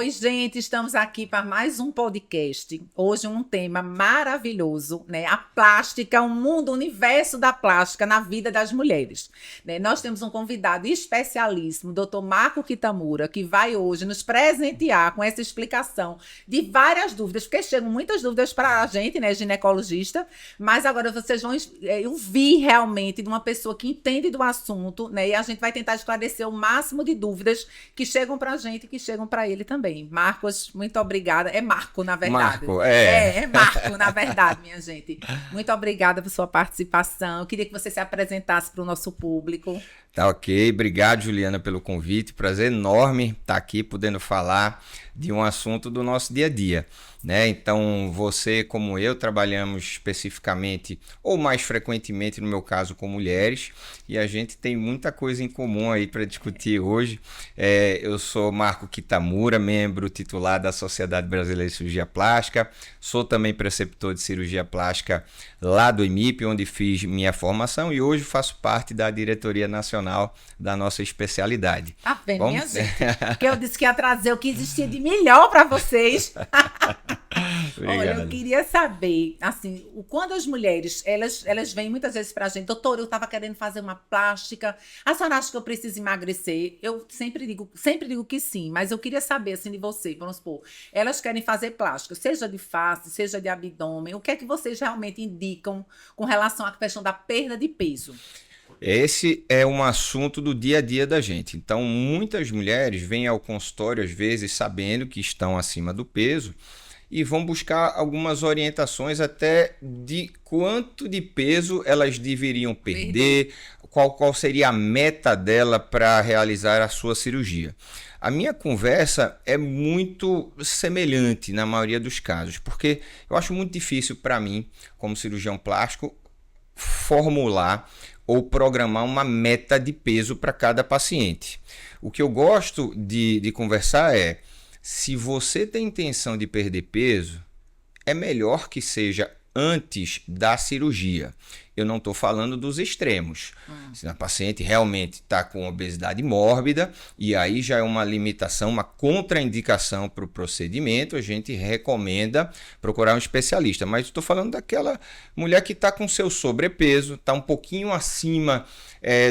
Oi, gente, estamos aqui para mais um podcast. Hoje um tema maravilhoso, né? A plástica, o mundo, o universo da plástica na vida das mulheres. Né? Nós temos um convidado especialíssimo, Dr. Marco Kitamura, que vai hoje nos presentear com essa explicação de várias dúvidas, porque chegam muitas dúvidas para a gente, né, ginecologista, mas agora vocês vão ouvir realmente de uma pessoa que entende do assunto, né? E a gente vai tentar esclarecer o máximo de dúvidas que chegam para a gente e que chegam para ele também. Marcos, muito obrigada. É Marco, na verdade. Marco, É Marco, na verdade, minha gente. Muito obrigada por sua participação. Eu queria que você se apresentasse para o nosso público. Tá ok. Obrigado, Juliana, pelo convite. Prazer enorme estar aqui podendo falar de um assunto do nosso dia a dia, né? Então, você como eu trabalhamos especificamente ou mais frequentemente, no meu caso, com mulheres, e a gente tem muita coisa em comum aí para discutir hoje. Eu sou Marco Kitamura, membro titular da Sociedade Brasileira de Cirurgia Plástica, sou também preceptor de cirurgia plástica lá do IMIP, onde fiz minha formação, e hoje faço parte da diretoria nacional da nossa especialidade. Tá vendo, minha gente? Porque eu disse que ia trazer o que existia de melhor para vocês. Olha, eu queria saber, assim, quando as mulheres, elas vêm muitas vezes pra gente, doutora, eu estava querendo fazer uma plástica, a senhora acha que eu preciso emagrecer? Eu sempre digo que sim, mas eu queria saber, assim, de você, vamos supor, elas querem fazer plástica, seja de face, seja de abdômen, o que é que vocês realmente indicam com relação à questão da perda de peso? Esse é um assunto do dia a dia da gente. Então, muitas mulheres vêm ao consultório, às vezes, sabendo que estão acima do peso e vão buscar algumas orientações até de quanto de peso elas deveriam perder, qual seria a meta dela para realizar a sua cirurgia. A minha conversa é muito semelhante na maioria dos casos, porque eu acho muito difícil para mim, como cirurgião plástico, formular ou programar uma meta de peso para cada paciente. O que eu gosto de conversar é, se você tem intenção de perder peso, é melhor que seja antes da cirurgia. Eu não estou falando dos extremos. Se a paciente realmente está com obesidade mórbida, e aí já é uma limitação, uma contraindicação para o procedimento, a gente recomenda procurar um especialista. Mas estou falando daquela mulher que está com seu sobrepeso, está um pouquinho acima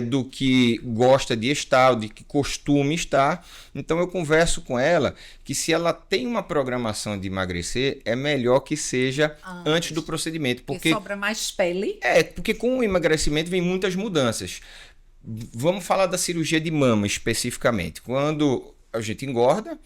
do que gosta de estar, ou de que costuma estar. Então eu converso com ela que se ela tem uma programação de emagrecer, é melhor que seja antes do procedimento. Porque sobra mais pele. Porque com o emagrecimento vem muitas mudanças. Vamos falar da cirurgia de mama especificamente. Quando a gente engorda,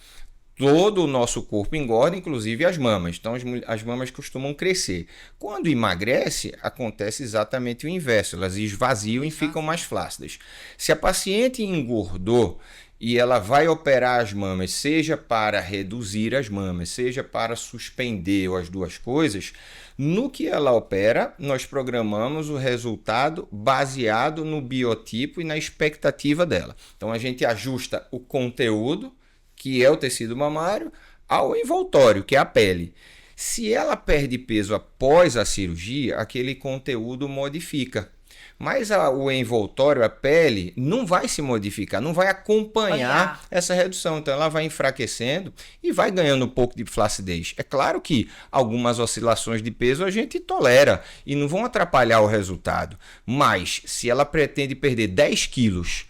todo o nosso corpo engorda, inclusive as mamas. Então as mamas costumam crescer. Quando emagrece, acontece exatamente o inverso. Elas esvaziam e ficam mais flácidas. Se a paciente engordou e ela vai operar as mamas, seja para reduzir as mamas, seja para suspender ou as duas coisas, no que ela opera, nós programamos o resultado baseado no biotipo e na expectativa dela. Então a gente ajusta o conteúdo, que é o tecido mamário, ao envoltório, que é a pele. Se ela perde peso após a cirurgia, aquele conteúdo modifica. Mas o envoltório, a pele, não vai se modificar, não vai acompanhar essa redução. Então ela vai enfraquecendo e vai ganhando um pouco de flacidez. É claro que algumas oscilações de peso a gente tolera e não vão atrapalhar o resultado. Mas se ela pretende perder 10 quilos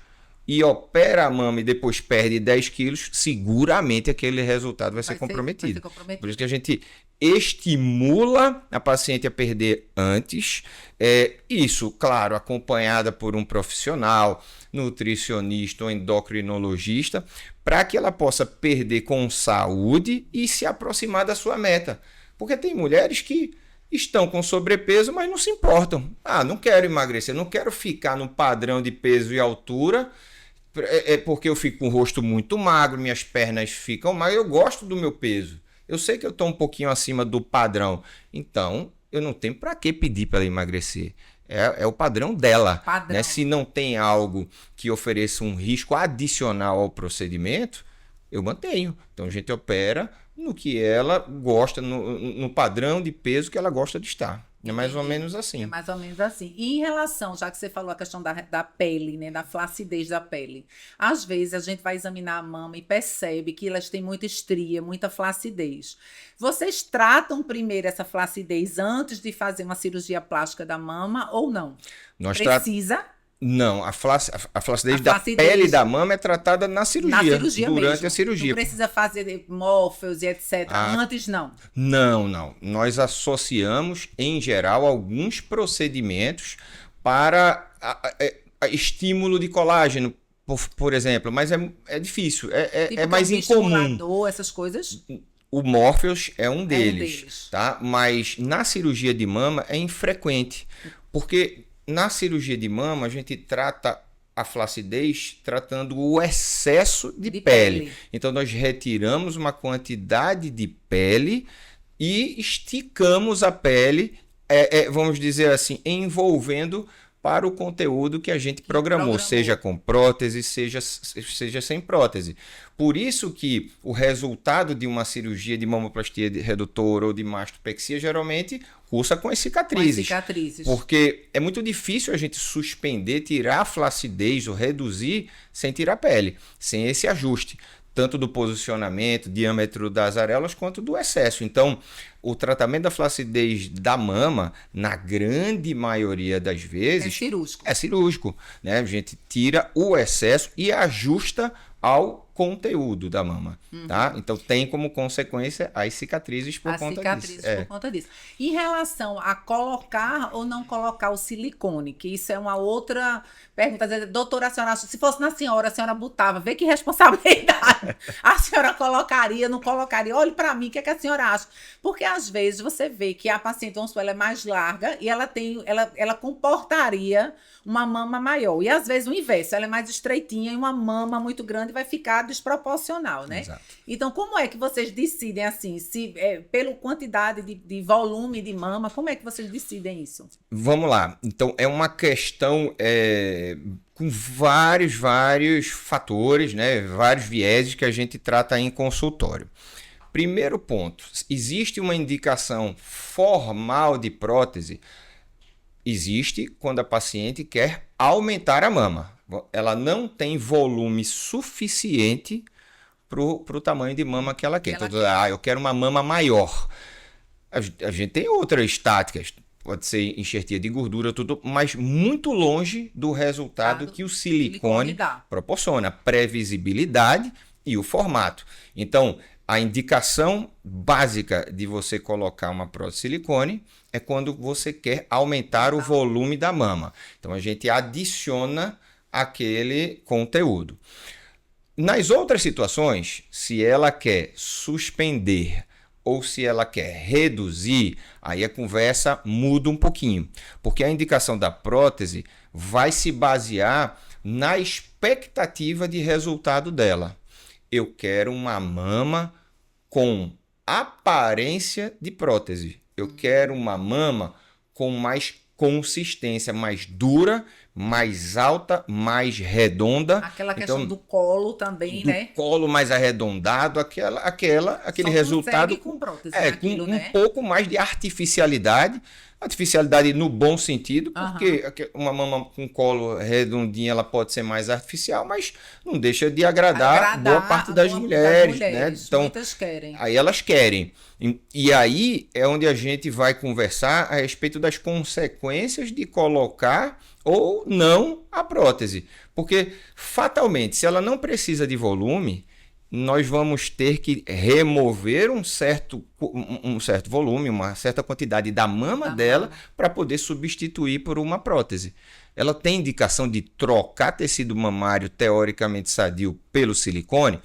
e opera a mama e depois perde 10 quilos, seguramente aquele resultado vai ser comprometido. Por isso que a gente estimula a paciente a perder antes. Isso, claro, acompanhada por um profissional, nutricionista ou endocrinologista, para que ela possa perder com saúde e se aproximar da sua meta. Porque tem mulheres que estão com sobrepeso, mas não se importam. Não quero emagrecer, não quero ficar no padrão de peso e altura, porque eu fico com o rosto muito magro, minhas pernas ficam magras, eu gosto do meu peso. Eu sei que eu estou um pouquinho acima do padrão, então eu não tenho para que pedir para ela emagrecer. É o padrão dela. Né? Se não tem algo que ofereça um risco adicional ao procedimento, eu mantenho. Então a gente opera no que ela gosta, no padrão de peso que ela gosta de estar. É mais ou menos assim. É mais ou menos assim. E em relação, já que você falou a questão da pele, né, da flacidez da pele, às vezes a gente vai examinar a mama e percebe que elas têm muita estria, muita flacidez. Vocês tratam primeiro essa flacidez antes de fazer uma cirurgia plástica da mama ou não? Precisa? Não, a flacidez da flacidez pele da mama é tratada na cirurgia durante mesmo. a cirurgia. Não precisa fazer Morpheus e etc. Antes, não. Não. Nós associamos, em geral, alguns procedimentos para estímulo de colágeno, por exemplo, mas é difícil, Tipo é mais incomum. Essas coisas? O Morpheus é um deles, tá? Mas na cirurgia de mama é infrequente, porque na cirurgia de mama, a gente trata a flacidez tratando o excesso de pele. Então, nós retiramos uma quantidade de pele e esticamos a pele, vamos dizer assim, envolvendo para o conteúdo que a gente programou, seja com prótese, seja sem prótese. Por isso que o resultado de uma cirurgia de mamoplastia redutora ou de mastopexia geralmente cursa com as cicatrizes. Porque é muito difícil a gente suspender, tirar a flacidez ou reduzir sem tirar a pele, sem esse ajuste, tanto do posicionamento, diâmetro das areolas, quanto do excesso. Então, o tratamento da flacidez da mama, na grande maioria das vezes, é cirúrgico, né? A gente tira o excesso e ajusta ao conteúdo da mama, tá? Então tem como consequência as cicatrizes por conta disso. Em relação a colocar ou não colocar o silicone, que isso é uma outra pergunta. Doutora, a senhora, se fosse na senhora, a senhora botava, vê que responsabilidade. A senhora colocaria, não colocaria? Olhe para mim, o que é que a senhora acha? Porque às vezes você vê que a paciente, vamos supor, ela é mais larga e ela comportaria uma mama maior. E às vezes o inverso, ela é mais estreitinha e uma mama muito grande vai ficar desproporcional, né? Exato. Então, como é que vocês decidem assim, se pela quantidade de volume de mama, como é que vocês decidem isso? Vamos lá. Então, é uma questão com vários fatores, né? Vários vieses que a gente trata em consultório. Primeiro ponto, existe uma indicação formal de prótese? Existe quando a paciente quer aumentar a mama. Ela não tem volume suficiente para o tamanho de mama que ela quer. Então, eu quero uma mama maior. A gente tem outras táticas, pode ser enxertia de gordura, tudo, mas muito longe do resultado que o silicone proporciona, previsibilidade e o formato. Então, a indicação básica de você colocar uma prótese de silicone é quando você quer aumentar o volume da mama. Então, a gente adiciona aquele conteúdo. Nas outras situações, se ela quer suspender ou se ela quer reduzir, aí a conversa muda um pouquinho, porque a indicação da prótese vai se basear na expectativa de resultado dela. Eu quero uma mama com aparência de prótese. Eu quero uma mama com mais consistência, mais dura, mais alta, mais redonda. Aquela questão do colo também, né? Do colo mais arredondado, aquele resultado com prótese, com um pouco mais de artificialidade. Artificialidade no bom sentido, porque uma mama com colo redondinha ela pode ser mais artificial, mas não deixa de agradar boa parte das mulheres, né? Então, muitas querem. Aí elas querem. E aí é onde a gente vai conversar a respeito das consequências de colocar ou não a prótese. Porque, fatalmente, se ela não precisa de volume, nós vamos ter que remover um certo volume, uma certa quantidade da mama dela para poder substituir por uma prótese. Ela tem indicação de trocar tecido mamário teoricamente sadio pelo silicone?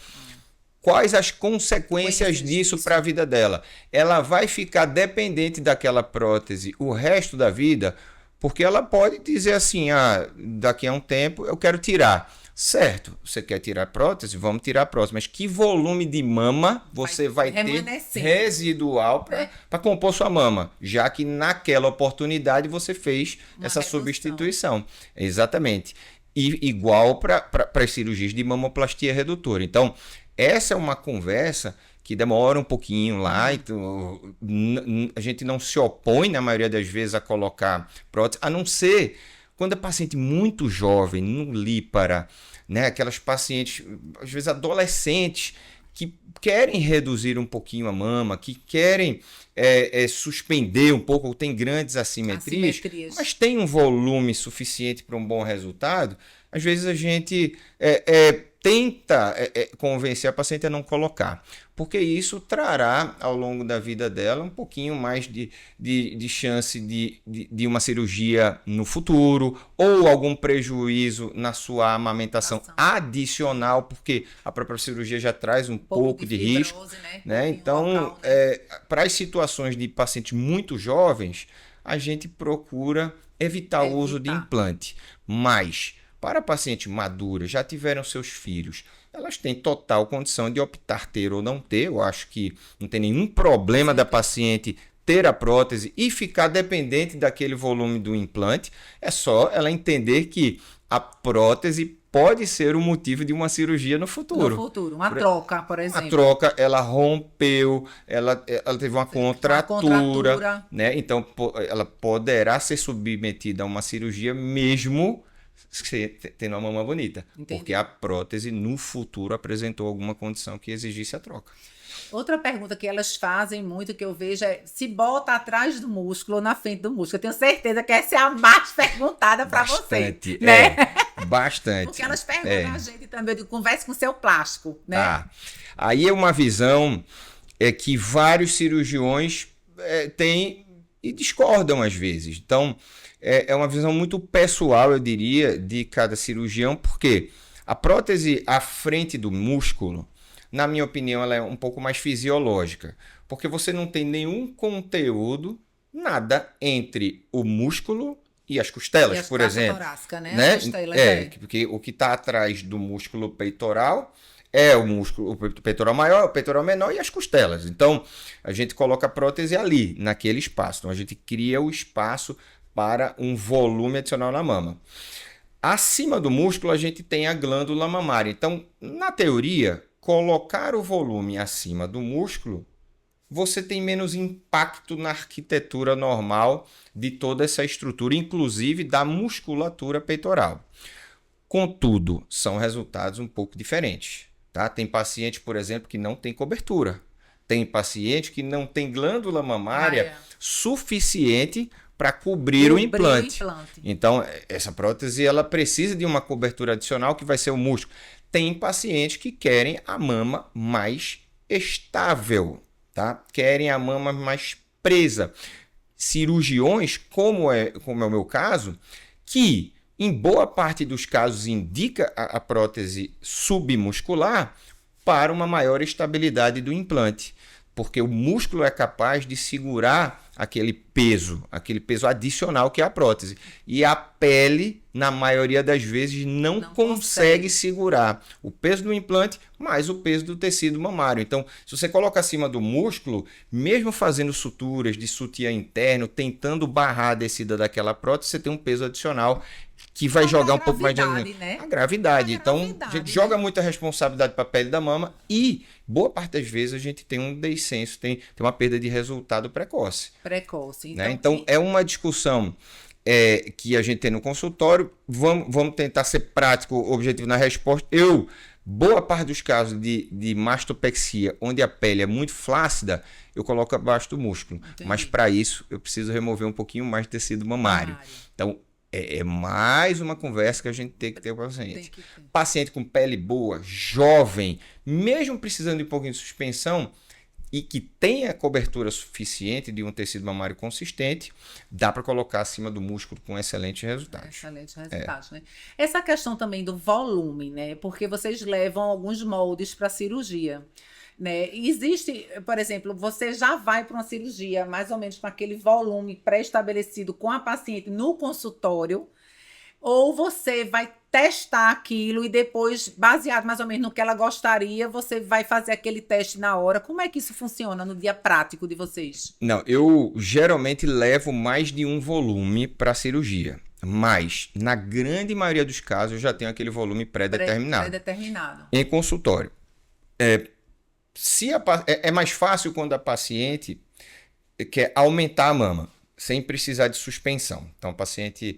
Quais as consequências disso para a vida dela? Ela vai ficar dependente daquela prótese o resto da vida? Porque ela pode dizer assim, daqui a um tempo eu quero tirar. Certo, você quer tirar a prótese? Vamos tirar a prótese. Mas que volume de mama você vai ter residual para compor sua mama? Já que naquela oportunidade você fez essa substituição. Exatamente. E igual para as cirurgias de mamoplastia redutora. Então, essa é uma conversa que demora um pouquinho lá, então, a gente não se opõe, na maioria das vezes, a colocar prótese, a não ser quando é paciente muito jovem, no lípara, né? Aquelas pacientes, às vezes adolescentes, que querem reduzir um pouquinho a mama, que querem suspender um pouco, ou tem grandes assimetrias, mas tem um volume suficiente para um bom resultado, às vezes a gente tenta convencer a paciente a não colocar, porque isso trará ao longo da vida dela um pouquinho mais de chance de uma cirurgia no futuro, ou algum prejuízo na sua amamentação adicional, porque a própria cirurgia já traz um pouco de risco, né? Então, local, né? Para as situações de pacientes muito jovens, a gente procura evitar o uso de implante, mas para pacientes maduras, já tiveram seus filhos, elas têm total condição de optar ter ou não ter. Eu acho que não tem nenhum problema da paciente ter a prótese e ficar dependente daquele volume do implante. É só ela entender que a prótese pode ser o motivo de uma cirurgia no futuro. No futuro, uma troca, por exemplo. A troca, ela rompeu, ela teve uma contratura, né? Então, ela poderá ser submetida a uma cirurgia mesmo tendo uma mama bonita. Entendi. Porque a prótese no futuro apresentou alguma condição que exigisse a troca. Outra pergunta que elas fazem muito, que eu vejo, é se bota atrás do músculo ou na frente do músculo. Eu tenho certeza que essa é a mais perguntada para você. Né? Bastante. Porque elas perguntam a gente também, eu digo, converse com o seu plástico. Né? Tá. Aí é uma visão que vários cirurgiões têm e discordam às vezes. Então, é uma visão muito pessoal, eu diria, de cada cirurgião, porque a prótese à frente do músculo, na minha opinião, ela é um pouco mais fisiológica, porque você não tem nenhum conteúdo, nada entre o músculo e as costelas, por exemplo. Torácica, né? Né? As costelas, porque o que está atrás do músculo peitoral é o músculo, o peitoral maior, o peitoral menor e as costelas. Então, a gente coloca a prótese ali, naquele espaço. Então, a gente cria o espaço para um volume adicional na mama. Acima do músculo, a gente tem a glândula mamária. Então, na teoria, colocar o volume acima do músculo, você tem menos impacto na arquitetura normal de toda essa estrutura, inclusive da musculatura peitoral. Contudo, são resultados um pouco diferentes. Tá? Tem paciente, por exemplo, que não tem cobertura. Tem paciente que não tem glândula mamária suficiente para cobrir o implante. Então, essa prótese ela precisa de uma cobertura adicional que vai ser o músculo. Tem pacientes que querem a mama mais estável, tá? Querem a mama mais presa. Cirurgiões, como é o meu caso, que em boa parte dos casos indica a prótese submuscular para uma maior estabilidade do implante, porque o músculo é capaz de segurar aquele peso adicional que é a prótese. E a pele, na maioria das vezes, não consegue segurar o peso do implante mais o peso do tecido mamário. Então, se você coloca acima do músculo, mesmo fazendo suturas de sutiã interno, tentando barrar a descida daquela prótese, você tem um peso adicional que vai jogar um pouco mais de... Né? A gravidade. Então, a gente joga muita responsabilidade para a pele da mama e, boa parte das vezes, a gente tem um descenso, tem uma perda de resultado precoce. Então, né? Então é uma discussão que a gente tem no consultório. Vamos tentar ser prático, objetivo na resposta. Boa parte dos casos de mastopexia, onde a pele é muito flácida, eu coloco abaixo do músculo. Entendi. Mas para isso, eu preciso remover um pouquinho mais de tecido mamário. Então, é mais uma conversa que a gente tem que ter com o paciente. Paciente com pele boa, jovem, mesmo precisando de um pouquinho de suspensão e que tenha cobertura suficiente de um tecido mamário consistente, dá para colocar acima do músculo com excelentes resultados. Excelentes resultados, né? Essa questão também do volume, né? Porque vocês levam alguns moldes para a cirurgia. Né? Existe, por exemplo, você já vai para uma cirurgia mais ou menos com aquele volume pré-estabelecido com a paciente no consultório, ou você vai testar aquilo e depois, baseado mais ou menos no que ela gostaria, você vai fazer aquele teste na hora. Como é que isso funciona no dia prático de vocês? Não, eu geralmente levo mais de um volume para a cirurgia, mas na grande maioria dos casos eu já tenho aquele volume pré-determinado. Pré-determinado. Em consultório. É mais fácil quando a paciente quer aumentar a mama, sem precisar de suspensão. Então, o paciente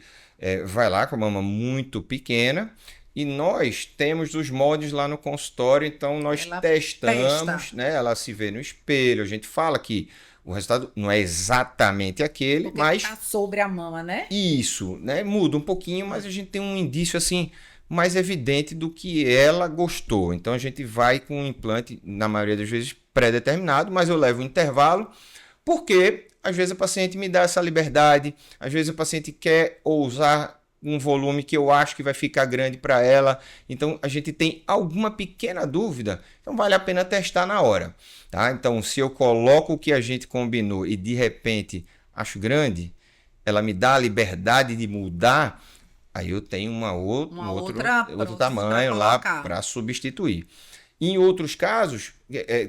vai lá com a mama muito pequena e nós temos os moldes lá no consultório, então nós Ela testamos, testa. né? Ela se vê no espelho, a gente fala que o resultado não é exatamente aquele, O que mas está sobre a mama, né? isso, né? Muda um pouquinho, mas a gente tem um indício assim mais evidente do que ela gostou. Então a gente vai com um implante, na maioria das vezes, pré-determinado, mas eu levo um intervalo, porque às vezes o paciente me dá essa liberdade, às vezes o paciente quer ousar um volume que eu acho que vai ficar grande para ela. Então a gente tem alguma pequena dúvida, então vale a pena testar na hora, tá? Então se eu coloco o que a gente combinou e de repente acho grande, ela me dá a liberdade de mudar, aí eu tenho Uma outro outra prótese para tamanho lá colocar. para substituir. Em outros casos,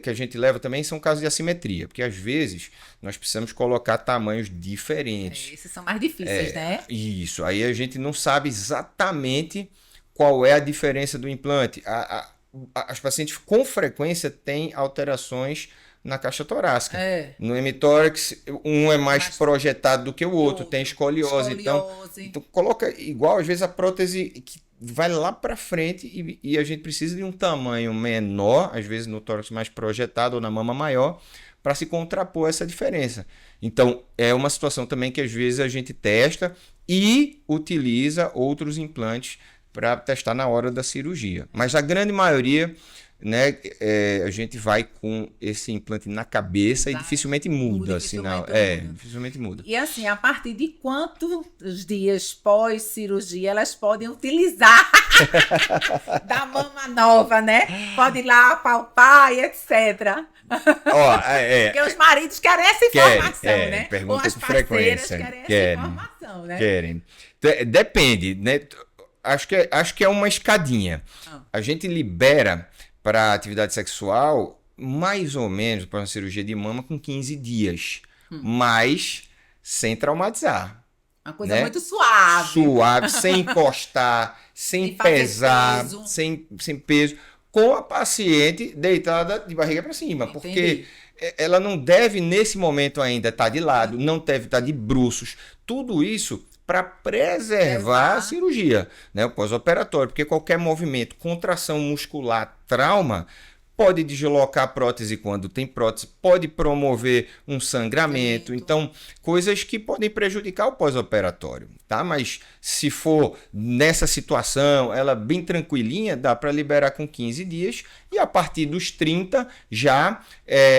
que a gente leva também, são casos de assimetria, porque às vezes nós precisamos colocar tamanhos diferentes. Esses são mais difíceis, né? Isso, aí a gente não sabe exatamente qual é a diferença do implante. As pacientes com frequência têm alterações na caixa torácica. É. No hemitórax, um é mais Mais projetado do que o que outro, tem escoliose. escoliose. Então coloca igual, às vezes a prótese que vai lá para frente e a gente precisa de um tamanho menor, às vezes no tórax mais projetado ou na mama maior, para se contrapor essa diferença. Então é uma situação também que às vezes a gente testa e utiliza outros implantes para testar na hora da cirurgia. Mas a grande maioria, né, a gente vai com esse implante na cabeça e dificilmente muda, Dificilmente muda. dificilmente muda. E assim, a partir de quantos dias pós-cirurgia elas podem utilizar da mama nova, né? Pode ir lá palpar e etc. Ó, Porque os maridos querem essa informação, né? pergunta Ou as com parceiras frequência. querem essa Querem, informação, né? querem. Depende, né? Acho que é uma escadinha. Ah. A gente libera para atividade sexual mais ou menos para uma cirurgia de mama com 15 dias, mas sem traumatizar. Uma coisa Né? muito suave. Suave, sem encostar, sem Sem fazer pesar, peso. sem peso, com a paciente deitada de barriga para cima, porque Entendi. ela não deve nesse momento ainda estar de lado, não deve estar de bruços, tudo isso para preservar a cirurgia, né, o pós-operatório, porque qualquer movimento, contração muscular, trauma, pode deslocar a prótese quando tem prótese, pode promover um sangramento, então coisas que podem prejudicar o pós-operatório, tá? Mas se for nessa situação, ela bem tranquilinha, dá para liberar com 15 dias e a partir dos 30 já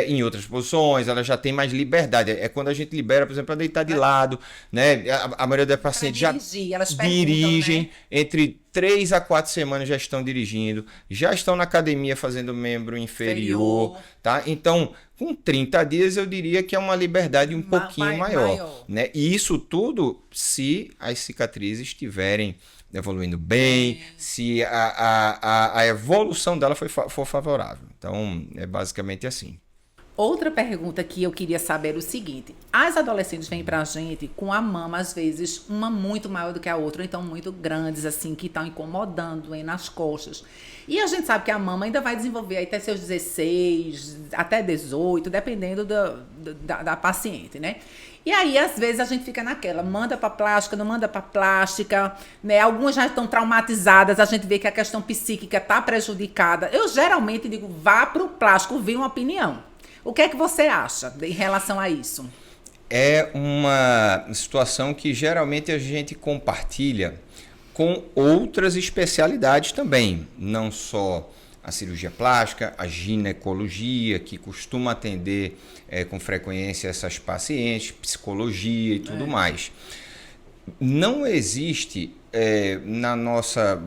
em outras posições, ela já tem mais liberdade. É quando a gente libera, por exemplo, para deitar de lado, né? A maioria das pacientes já Elas perguntam, dirigem né? entre 3 a 4 semanas já estão dirigindo, já estão na academia fazendo membro inferior, tá? Então, com 30 dias eu diria que é uma liberdade um pouquinho maior, né? E isso tudo se as cicatrizes estiverem evoluindo bem, se a evolução dela for favorável. Então, é basicamente assim. Outra pergunta que eu queria saber é o seguinte: as adolescentes vêm pra gente com a mama, às vezes, uma muito maior do que a outra, ou então muito grandes, assim, que estão incomodando aí nas costas. E a gente sabe que a mama ainda vai desenvolver aí até seus 16, até 18, dependendo da paciente, né? E aí, às vezes, a gente fica naquela, manda pra plástica, não manda pra plástica, né? Algumas já estão traumatizadas, a gente vê que a questão psíquica tá prejudicada. Eu geralmente digo, vá pro plástico, vi uma opinião. O que é que você acha em relação a isso? É uma situação que geralmente a gente compartilha com outras especialidades também, não só a cirurgia plástica, a ginecologia, que costuma atender com frequência essas pacientes, psicologia e tudo mais. Não existe na nossa,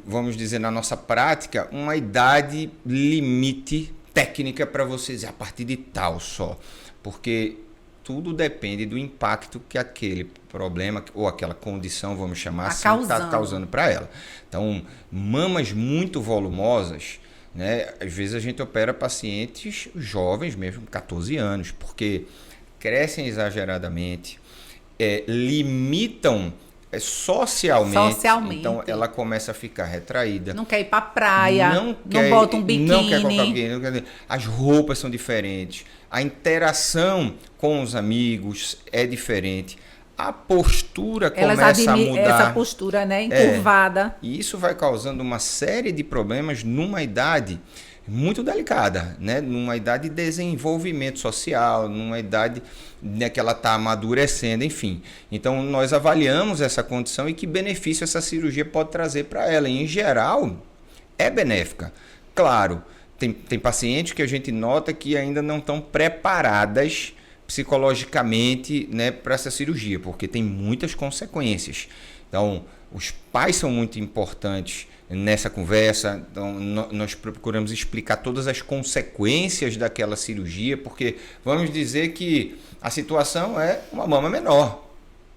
vamos dizer, na nossa prática, uma idade limite técnica para você dizer a partir de tal só, porque tudo depende do impacto que aquele problema ou aquela condição, vamos chamar assim, está causando para ela. Então, mamas muito volumosas, né? Às vezes a gente opera pacientes jovens mesmo, 14 anos, porque crescem exageradamente, limitam socialmente. Então ela começa a ficar retraída. Não quer ir pra praia, não bota um biquíni. Não quer colocar biquíni. As roupas são diferentes. A interação com os amigos é diferente. A postura começa a mudar. Essa postura, né, encurvada. E isso vai causando uma série de problemas numa idade muito delicada, né? Numa idade de desenvolvimento social, numa idade, né, que ela está amadurecendo, enfim. Então, nós avaliamos essa condição e que benefício essa cirurgia pode trazer para ela. E, em geral, é benéfica. Claro, tem pacientes que a gente nota que ainda não estão preparadas psicologicamente, né, para essa cirurgia, porque tem muitas consequências. Então, os pais são muito importantes nessa conversa. Então, nós procuramos explicar todas as consequências daquela cirurgia, porque vamos dizer que a situação é uma mama menor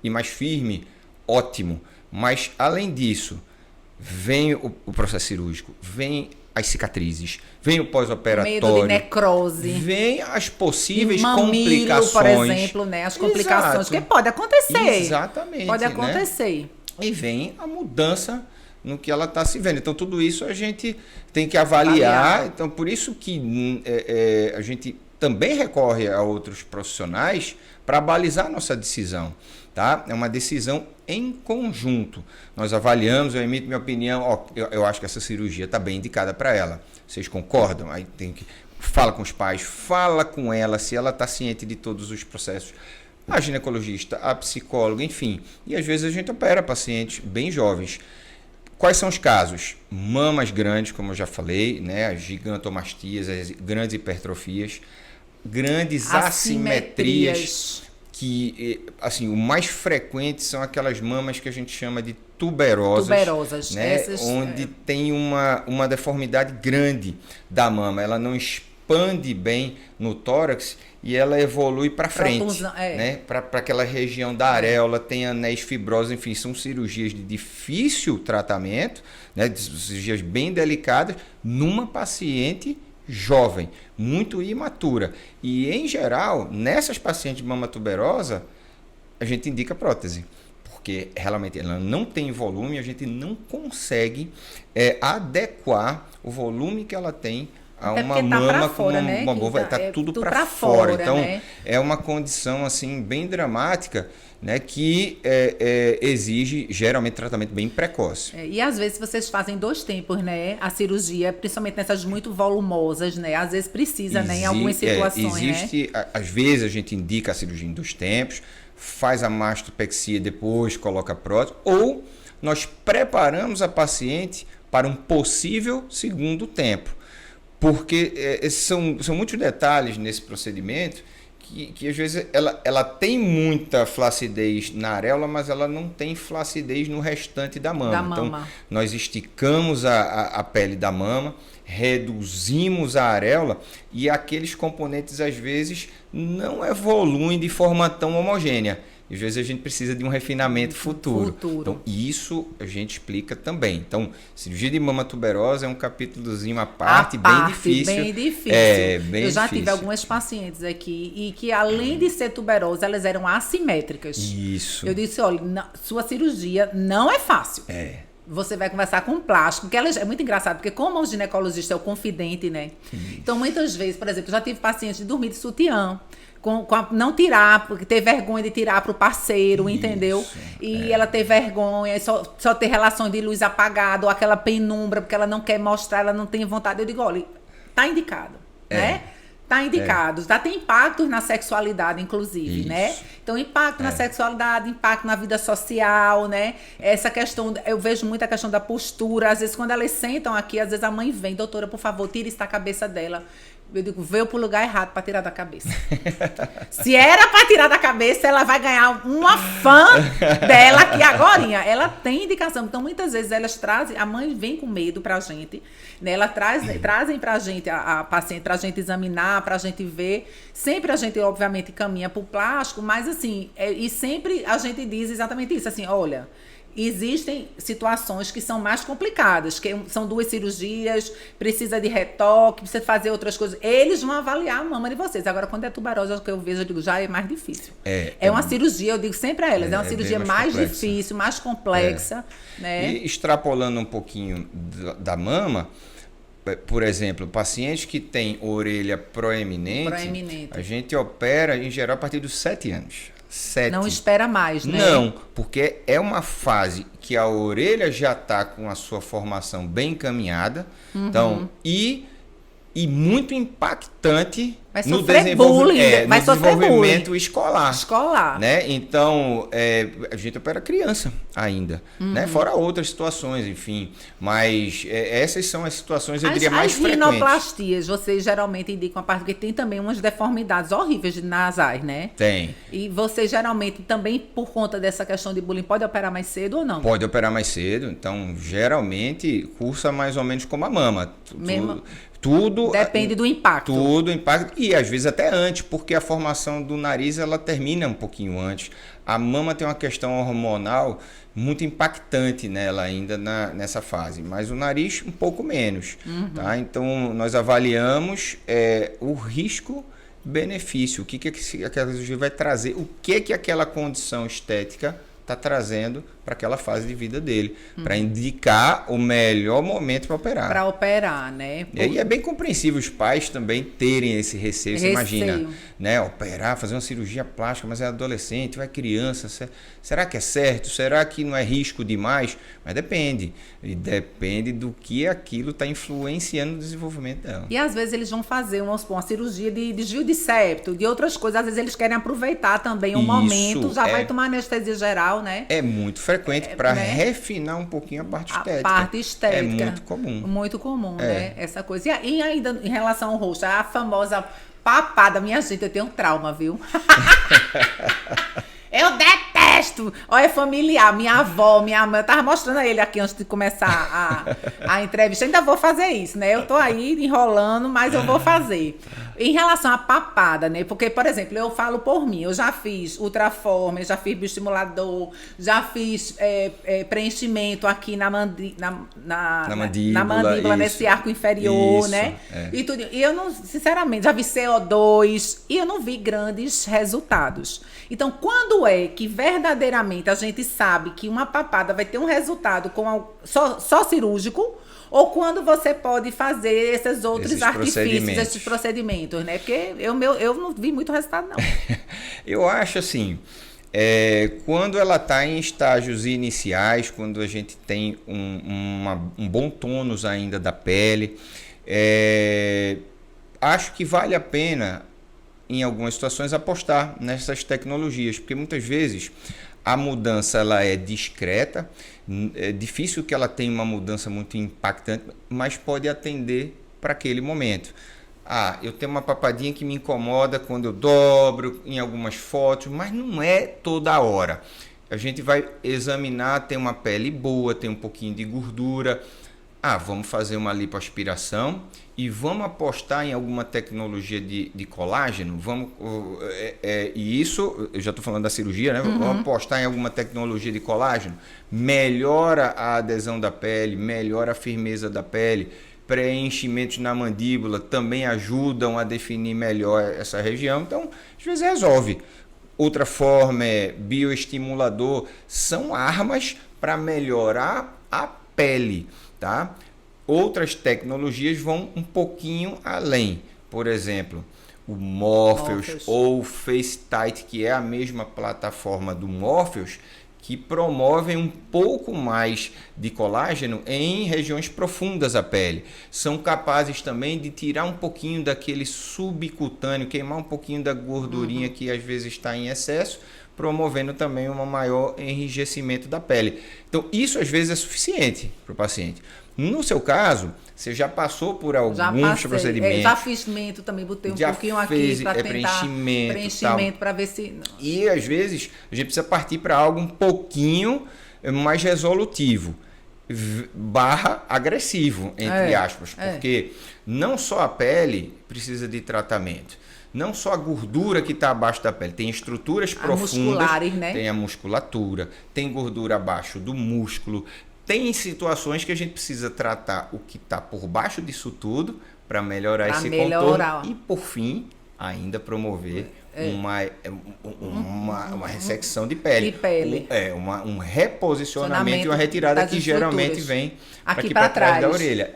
e mais firme, ótimo. Mas, além disso, vem o processo cirúrgico, vem as cicatrizes, vem o pós-operatório, medo de necrose, vem as possíveis mamilo, complicações, por exemplo, né? As complicações, que pode acontecer. Exatamente. Pode acontecer. Né? E vem a mudança no que ela está se vendo. Então, tudo isso a gente tem que avaliar. Então, por isso que a gente também recorre a outros profissionais para balizar a nossa decisão. Tá? É uma decisão em conjunto. Nós avaliamos, eu emito minha opinião, eu acho que essa cirurgia está bem indicada para ela. Vocês concordam? Aí tem que fala com os pais, fala com ela, se ela está ciente de todos os processos. A ginecologista, a psicóloga, enfim. E às vezes a gente opera pacientes bem jovens. Quais são os casos? Mamas grandes, como eu já falei, né? As gigantomastias, as grandes hipertrofias, grandes assimetrias. Que, assim, o mais frequente são aquelas mamas que a gente chama de tuberosas, né? Onde tem uma deformidade grande da mama. Ela não expande bem no tórax e ela evolui para frente, né? Para aquela região da areola, tem anéis fibrosos, enfim, são cirurgias de difícil tratamento, né? Cirurgias bem delicadas, numa paciente jovem, muito imatura. E, em geral, nessas pacientes de mama tuberosa, a gente indica prótese, porque realmente ela não tem volume, a gente não consegue adequar o volume que ela tem a uma mama com uma boa, tá tudo para fora. Então, né? É uma condição assim bem dramática, né, que exige geralmente tratamento bem precoce. E às vezes vocês fazem 2 tempos, né? A cirurgia, principalmente nessas muito volumosas, né? Às vezes precisa, né? Em algumas situações, existe, né? Às vezes a gente indica a cirurgia em 2 tempos, faz a mastopexia, depois coloca a prótese, ou nós preparamos a paciente para um possível segundo tempo. Porque são muitos detalhes nesse procedimento que às vezes ela tem muita flacidez na areola, mas ela não tem flacidez no restante da mama. Então, nós esticamos a pele da mama, reduzimos a areola e aqueles componentes, às vezes, não evoluem de forma tão homogênea. Às vezes a gente precisa de um refinamento futuro. Então, isso a gente explica também. Então, cirurgia de mama tuberosa é um capítulozinho à parte, bem difícil. Bem difícil. Bem Eu já difícil. tive algumas pacientes aqui e que, além de ser tuberosas, elas eram assimétricas. Isso. Eu disse, olha, sua cirurgia não é fácil. Você vai conversar com um plástico, que é muito engraçado, porque como o ginecologista é o confidente, né? Isso. Então, muitas vezes, por exemplo, eu já tive pacientes de dormir de sutiã, não tirar, porque ter vergonha de tirar para o parceiro, entendeu? E ela ter vergonha, só ter relações de luz apagada, ou aquela penumbra, porque ela não quer mostrar, ela não tem vontade. Eu digo, olha, tá indicado, né? Tá indicado. Já tem impactos na sexualidade, inclusive, né? Então, impacto na sexualidade, impacto na vida social, né? Essa questão, eu vejo muito a questão da postura. Às vezes, quando elas sentam aqui, às vezes a mãe vem, doutora, por favor, tire isso da cabeça dela. Eu digo, veio pro lugar errado para tirar da cabeça. Se era para tirar da cabeça, ela vai ganhar uma fã dela aqui agorinha. Ela tem indicação. Então, muitas vezes, elas trazem... A mãe vem com medo pra gente, né? Ela trazem pra gente, a paciente, pra gente examinar, pra gente ver. Sempre a gente, obviamente, caminha pro plástico, mas assim... e sempre a gente diz exatamente isso, assim, olha... existem situações que são mais complicadas, que são 2 cirurgias, precisa de retoque, precisa fazer outras coisas. Eles vão avaliar a mama de vocês. Agora, quando é tuberose, o que eu vejo, eu digo, já é mais difícil. É uma cirurgia, eu digo sempre a elas, é uma cirurgia mais difícil, mais complexa. Né? E extrapolando um pouquinho da mama, por exemplo, pacientes que têm orelha proeminente, a gente opera, em geral, a partir dos 7 anos. 7. Não espera mais, né? Não, porque é uma fase que a orelha já está com a sua formação bem encaminhada, então, e muito impactante no desenvolvimento escolar. Né? Então, a gente opera criança ainda, né? Fora outras situações, enfim. Mas essas são as situações, eu diria, mais frequentes. As rinoplastias, vocês geralmente indicam a parte, porque tem também umas deformidades horríveis nasais, né? Tem. E vocês geralmente também, por conta dessa questão de bullying, pode operar mais cedo ou não? Pode operar mais cedo, então, geralmente, cursa mais ou menos como a mama. Tudo depende do impacto. Tudo impacto e às vezes até antes, porque a formação do nariz ela termina um pouquinho antes. A mama tem uma questão hormonal muito impactante nela ainda nessa fase, mas o nariz um pouco menos. Tá? Então nós avaliamos o risco-benefício, o que aquela cirurgia vai trazer, o que aquela condição estética está trazendo para aquela fase de vida dele, para indicar o melhor momento para operar. Para operar, né? E é bem compreensível os pais também terem esse receio. Você imagina, né? Operar, fazer uma cirurgia plástica, mas é adolescente, ou é criança. Será que é certo? Será que não é risco demais? Mas depende. E depende do que aquilo está influenciando no desenvolvimento dela. E às vezes eles vão fazer uma cirurgia de desvio de septo, de outras coisas. Às vezes eles querem aproveitar também o momento, já vai tomar anestesia geral, né? É muito frequente para refinar um pouquinho a parte estética. A parte estética. É muito comum. Muito comum, né? Essa coisa. E ainda em relação ao rosto, a famosa papada. Minha gente, eu tenho um trauma, viu? Eu detesto! Olha, é familiar. Minha avó, minha mãe. Eu tava mostrando a ele aqui antes de começar a entrevista. Ainda vou fazer isso, né? Eu tô aí enrolando, mas eu vou fazer. Em relação à papada, né? Porque, por exemplo, eu falo por mim. Eu já fiz ultraforme, já fiz bioestimulador, já fiz preenchimento aqui na mandíbula, nesse arco inferior, isso, né? E tudo. E eu não, sinceramente, já vi CO2 e eu não vi grandes resultados. Então, quando é que verdadeiramente a gente sabe que uma papada vai ter um resultado só cirúrgico, ou quando você pode fazer esses outros artifícios, esses procedimentos, né? Porque eu não vi muito resultado, não. Eu acho assim, quando ela está em estágios iniciais, quando a gente tem um bom tônus ainda da pele, acho que vale a pena, em algumas situações, apostar nessas tecnologias, porque muitas vezes a mudança ela é discreta, é difícil que ela tenha uma mudança muito impactante, mas pode atender para aquele momento. Eu tenho uma papadinha que me incomoda quando eu dobro em algumas fotos, mas não é toda hora. A gente vai examinar, tem uma pele boa, tem um pouquinho de gordura. Vamos fazer uma lipoaspiração e vamos apostar em alguma tecnologia de colágeno. E isso, eu já estou falando da cirurgia, né? Vamos apostar em alguma tecnologia de colágeno. Melhora a adesão da pele, melhora a firmeza da pele. Preenchimentos na mandíbula também ajudam a definir melhor essa região. Então, às vezes resolve. Outra forma bioestimulador. São armas para melhorar a pele. Tá? Outras tecnologias vão um pouquinho além. Por exemplo, o Morpheus ou o FaceTite, que é a mesma plataforma do Morpheus, que promovem um pouco mais de colágeno em regiões profundas da pele. São capazes também de tirar um pouquinho daquele subcutâneo, queimar um pouquinho da gordurinha que às vezes está em excesso, promovendo também um maior enrijecimento da pele. Então, isso às vezes é suficiente para o paciente. No seu caso, você já passou por alguns procedimentos. Já fiz mento também, botei um pouquinho aqui para tentar preenchimento para ver se... E às vezes a gente precisa partir para algo um pouquinho mais resolutivo, / agressivo, entre aspas, porque não só a pele precisa de tratamento. não só a gordura que está abaixo da pele, tem estruturas profundas, musculares, né? tem a musculatura, tem gordura abaixo do músculo, tem situações que a gente precisa tratar o que está por baixo disso tudo para melhorar esse contorno e, por fim, ainda promover uma ressecção de pele. Um reposicionamento e uma retirada que geralmente vem aqui para trás da orelha.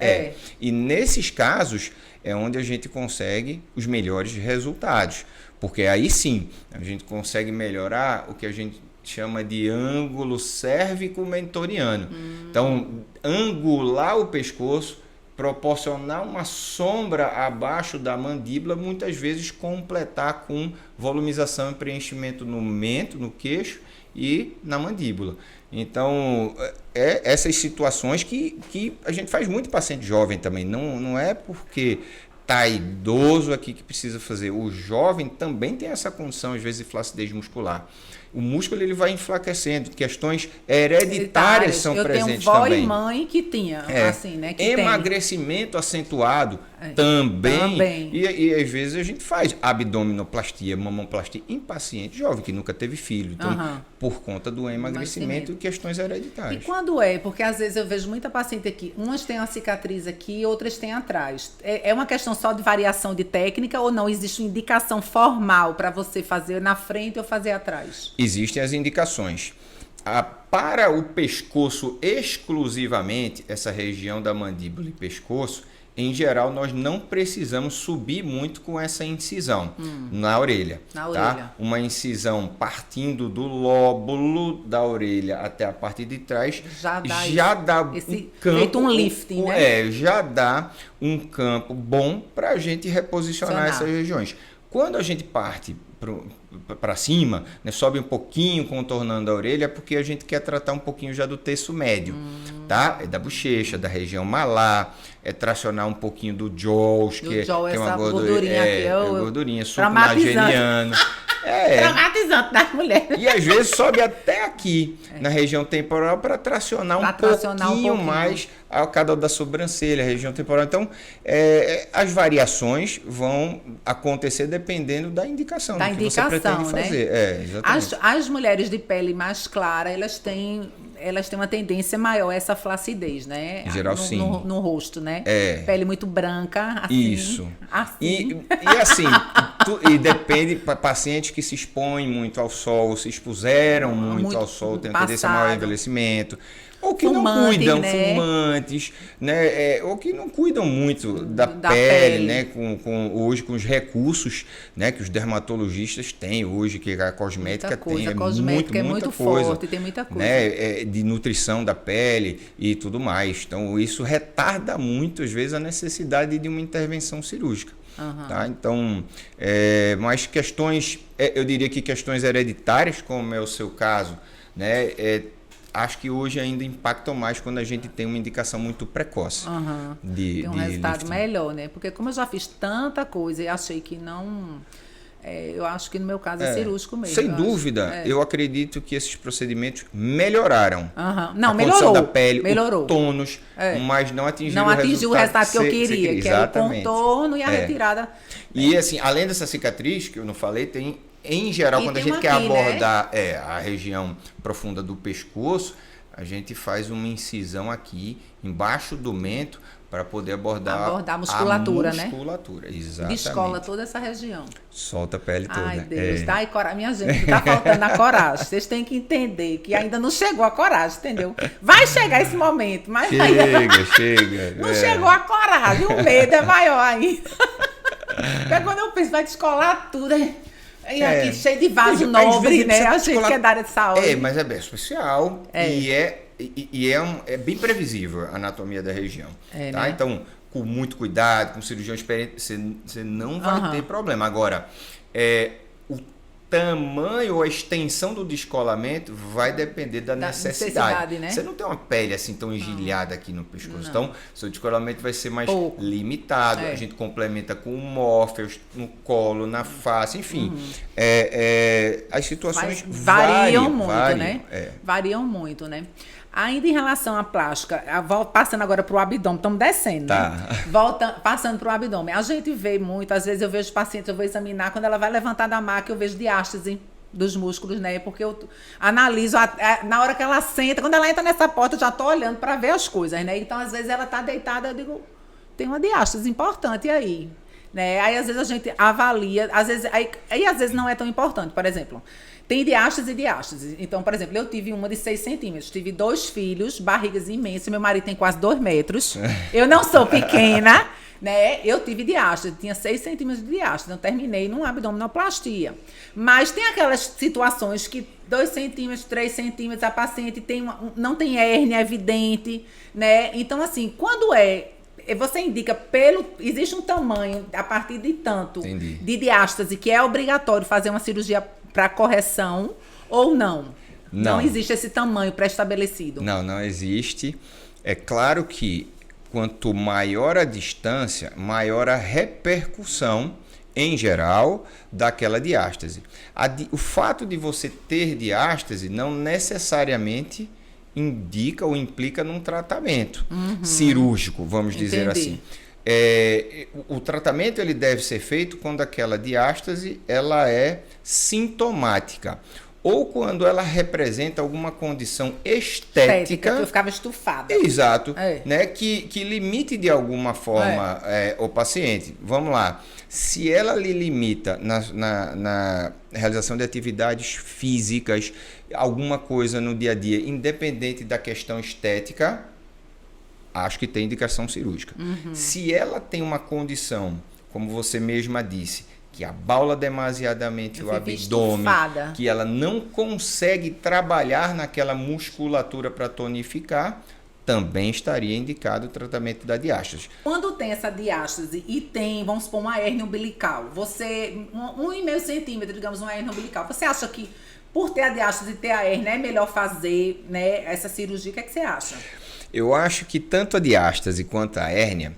E nesses casos é onde a gente consegue os melhores resultados. Porque aí sim, a gente consegue melhorar o que a gente chama de ângulo cérvico-mentoriano. Então, angular o pescoço, proporcionar uma sombra abaixo da mandíbula, muitas vezes completar com volumização e preenchimento no mento, no queixo e na mandíbula. Então, essas situações que a gente faz muito paciente jovem também, não é porque tá idoso aqui que precisa fazer. O jovem também tem essa condição, às vezes, de flacidez muscular. O músculo ele vai enfraquecendo, questões hereditárias são presentes também. Eu tenho vó e mãe que tinha, assim, né? Que emagrecimento acentuado também. E às vezes a gente faz abdominoplastia, mamoplastia em paciente jovem que nunca teve filho. Então, por conta do emagrecimento e questões hereditárias. E quando é? Porque às vezes eu vejo muita paciente aqui, umas têm uma cicatriz aqui, outras têm atrás. É uma questão só de variação de técnica ou não existe uma indicação formal para você fazer na frente ou fazer atrás? Existem as indicações. Para o pescoço exclusivamente, essa região da mandíbula e pescoço, em geral, nós não precisamos subir muito com essa incisão na orelha. Tá? Uma incisão partindo do lóbulo da orelha até a parte de trás já dá um campo, feito um lifting, né? Já dá um campo bom para a gente reposicionar essas regiões. Quando a gente parte para cima, né, sobe um pouquinho contornando a orelha, é porque a gente quer tratar um pouquinho já do terço médio, tá? É da bochecha, da região malar, é tracionar um pouquinho do jaws, que é uma gordurinha aqui, gordurinha, suco nigeriano. Traumatizante das mulheres. E às vezes sobe até aqui, na região temporal, para tracionar um pouquinho mais a cada da sobrancelha, a região temporal. Então, as variações vão acontecer dependendo da indicação, do que você pretende fazer. Exatamente. As mulheres de pele mais clara, elas têm uma tendência maior a essa flacidez, né? Em geral, sim. No rosto, né? Pele muito branca, assim. Isso. Assim. E assim, e depende para pacientes que se expõem muito ao sol, se expuseram muito ao sol, tem tendência a maior envelhecimento. Ou que não cuidam, fumantes, né? Ou que não cuidam muito da pele, né? Hoje com os recursos, né? Que os dermatologistas têm hoje, que a cosmética tem. A cosmética é muito forte, tem muita coisa. Né? De nutrição da pele e tudo mais. Então, isso retarda muito, às vezes, a necessidade de uma intervenção cirúrgica. Tá? Então, mas questões, eu diria que questões hereditárias, como é o seu caso, né? Acho que hoje ainda impactam mais quando a gente tem uma indicação muito precoce. Tem um resultado lifting melhor, né? Porque como eu já fiz tanta coisa e achei que não... eu acho que no meu caso é cirúrgico mesmo. Sem dúvida, eu acredito que esses procedimentos melhoraram. Não, a melhorou. Da pele, melhorou. O tônus, mas não atingiu o resultado que eu queria, que é o contorno e a retirada. E assim, além dessa cicatriz que eu não falei, tem... Em geral, quando a gente quer abordar a região profunda do pescoço, a gente faz uma incisão aqui, embaixo do mento, para poder abordar a musculatura, né? Exatamente. Descola toda essa região. Solta a pele toda. Ai, Deus, dá coragem. Minha gente, tá faltando a coragem. Vocês têm que entender que ainda não chegou a coragem, entendeu? Vai chegar esse momento, mas chega. Não chegou a coragem, o medo é maior ainda. Porque quando eu penso, vai descolar tudo, e aqui cheio de vaso nobre, né? A gente que é da área de saúde. Mas é bem especial e é bem previsível a anatomia da região. Tá? Né? Então, com muito cuidado, com cirurgião experiente, você não vai ter problema. Agora, o tamanho ou a extensão do descolamento vai depender da necessidade. Né? Você não tem uma pele assim tão engelhada aqui no pescoço. Então, seu descolamento vai ser mais limitado. A gente complementa com morpheus no colo, na face, enfim. As situações variam muito, né? Variam muito, né? Ainda em relação à plástica, passando agora para o abdômen, estamos descendo, Tá. né? Passando para o abdômen. A gente vê muito, às vezes eu vejo pacientes, eu vou examinar, quando ela vai levantar da maca, eu vejo diástase dos músculos, né? Porque eu analiso, na hora que ela senta, quando ela entra nessa porta, eu já estou olhando para ver as coisas, né? Então, às vezes ela está deitada, eu digo, tem uma diástase importante aí. Né? Aí, às vezes, a gente avalia, às vezes não é tão importante. Por exemplo, tem diástase e diástase. Então, por exemplo, eu tive uma de 6 centímetros, tive 2 filhos, barrigas imensas, meu marido tem quase 2 metros, eu não sou pequena, né? Eu tive diástase, tinha 6 centímetros de diástase, então terminei numa abdominoplastia. Mas tem aquelas situações que 2 centímetros, 3 centímetros, a paciente não tem hérnia evidente, né? Então, assim, quando você indica existe um tamanho a partir de tanto Entendi. de diástase que é obrigatório fazer uma cirurgia para correção ou não? Não existe esse tamanho pré-estabelecido. Não existe. É claro que quanto maior a distância, maior a repercussão em geral daquela diástase. O fato de você ter diástase não necessariamente indica ou implica num tratamento cirúrgico, vamos dizer assim. O tratamento ele deve ser feito quando aquela diástase ela é sintomática ou quando ela representa alguma condição estética. Eu ficava estufada. Exato, né? Que limite de alguma forma o paciente. Vamos lá. Se ela lhe limita na realização de atividades físicas, alguma coisa no dia a dia, independente da questão estética, acho que tem indicação cirúrgica. Se ela tem uma condição, como você mesma disse, que abaula demasiadamente o abdômen, que ela não consegue trabalhar naquela musculatura para tonificar, também estaria indicado o tratamento da diástase. Quando tem essa diástase e tem, vamos supor, uma hérnia umbilical, 1,5 centímetro, digamos, uma hérnia umbilical, você acha que por ter a diástase e ter a hérnia é melhor fazer, né, essa cirurgia? O que é que você acha? Eu acho que tanto a diástase quanto a hérnia,